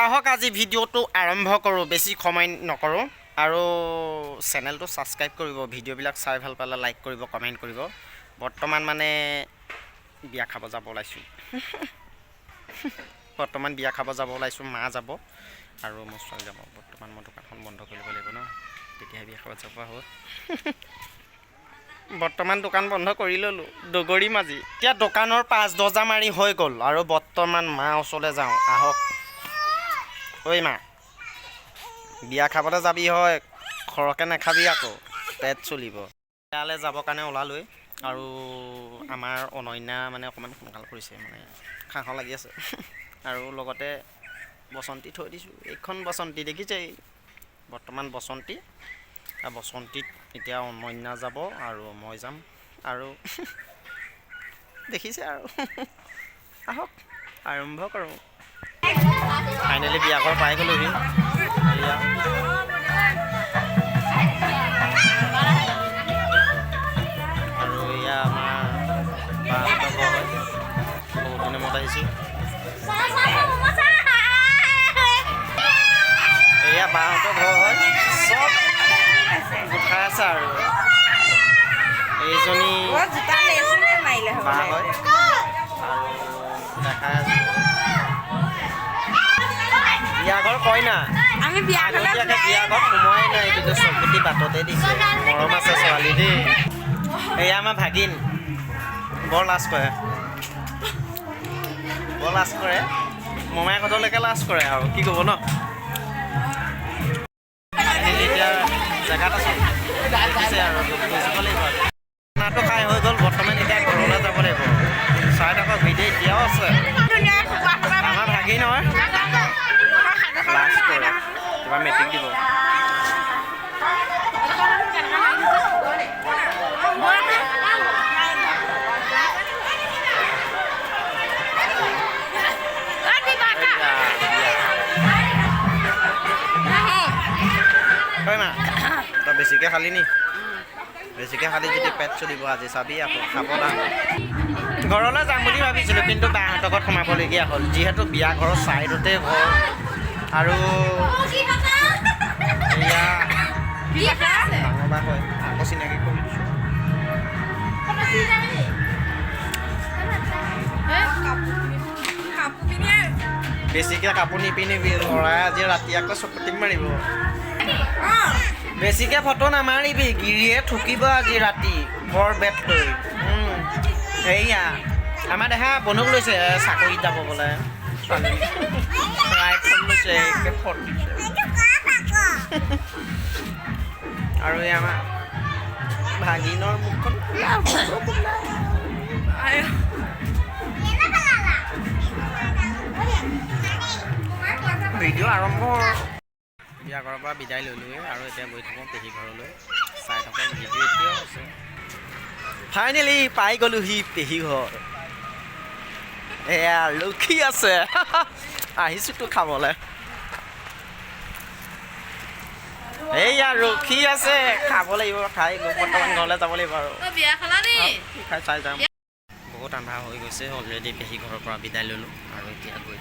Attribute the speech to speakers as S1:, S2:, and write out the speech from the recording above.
S1: আহক আজি ভিডিঅ'টো আৰম্ভ কৰোঁ, বেছি সময় নকৰোঁ আৰু চেনেলটো ছাবস্ক্ৰাইব কৰিব, ভিডিঅ'বিলাক চাই ভাল পালে লাইক কৰিব, কমেণ্ট কৰিব। বৰ্তমান মানে বিয়া খাব যাব ওলাইছোঁ মা যাব আৰু মোৰ ছোৱালী যাব। বৰ্তমান মই দোকানখন বন্ধ কৰিব লাগিব ন, তেতিয়াহে বিয়া খাব যাব আহোঁ বৰ্তমান দোকান বন্ধ কৰি ল'লোঁ, দগৰি মাজি। এতিয়া দোকানৰ 5 দৰ্জা মাৰি হৈ গ'ল আৰু বৰ্তমান মা ওচৰলৈ যাওঁ। আহক ঐ মা, বিয়া খাবলৈ যাবি হয়, সৰহকৈ নাখাবি আকৌ, পেট চলিব। বিয়ালৈ যাবৰ কাৰণে ওলালোৱে আৰু আমাৰ অনন্যা মানে অকণমান সোনকাল কৰিছে, মানে খাওঁ লাগি আছে আৰু লগতে বসন্তী থৈ দিছোঁ। এইখন বসন্তী দেখিছে, বৰ্তমান বসন্তী। বসন্তীত এতিয়া অনন্যা যাব আৰু মই যাম আৰু দেখিছে আৰু আহক আৰম্ভ কৰোঁ। ফাইনেলি বিয়াঘৰ পাই গ'লোহি। এয়া আৰু এয়া আমাৰ বাহঁতৰ ঘৰ হয়, বহুত দিনৰ মূৰত আহিছোঁ। এয়া বাহঁতৰ ঘৰ হয়, চব গোঠাই আছে আৰু এইজনী বা হয় আৰু দেখাই আছোঁ বিয়াঘৰ কইনা। আমি বিয়াঘৰ সোমোৱাই নাই, কিন্তু চকুটি বাটতে দিছে। মৰম আছে ছোৱালী দেই। এয়া আমাৰ ভাগিন, বৰ লাজ কৰে, মোমায়েকহঁতলৈকে লাজ কৰে আৰু কি ক'ব ন। এতিয়া জেগাত আছোঁ, দেখিছে আৰু বুজিব লাগিব। খানাটো খাই হৈ গ'ল, বৰ্তমান এতিয়া ঘৰলৈ যাব লাগিব। চাই থাকক ভিডিঅ' এতিয়াও আছে। আমাৰ ভাগিন নহয়, লাজ কৰে, কিবা মেট্ৰিক দিব। হয় না, তই বেছিকৈ খালি নি? বেছিকৈ খালি যদি পেট চলিব আজি, চাবি আকৌ সাৱধান। ঘৰলৈ যাম বুলি ভাবিছিলোঁ, কিন্তু বাহঁতৰ ঘৰত সোমাবলগীয়া হ'ল, যিহেতু বিয়া ঘৰৰ ছাইডতে ঘৰ আৰু এয়া ডাঙৰ বা হয়, আকৌ চিনাকি কৰি দিছোঁ। বেছিকৈ কাপোৰ নিপিন্ধিবি, ল'ৰাই আজি ৰাতি আকৌ চকুটি মাৰিব। বেছিকৈ ফটো নামাৰিবি, গিৰিয়ে থুকিব আজি ৰাতি বৰ বেট লৈ। সেয়া আমাৰ দেহা বন্ধুক লৈছে, চাকৰিত যাব বোলে, ৰাইফল লৈছে, ফটো দিছে আৰু এই আমাৰ ভাগিনৰ মুখখন ভিডিঅ' আৰম্ভ। বিয়া ঘৰৰ পৰা বিদায় ল'লোৱে আৰু এতিয়া গৈ থাকোঁ পেহী ঘৰলৈ। চাই থাকোঁ ভিডিঅ' এতিয়াও আছে। ফাইনেলি পাই গ'লোহি পেহী ঘৰ। এয়া ৰখি আছে আহিছোঁতো খাবলৈ। এইয়া ৰখি আছে, খাব লাগিব, খাই বৰ্তমান ঘৰলৈ যাব লাগিব আৰু খাই চাই যাম। বহুত আন্ধাৰ হৈ গৈছে অলৰেডি, পেহী ঘৰৰ পৰা বিদায় ল'লোঁ আৰু এতিয়া গৈ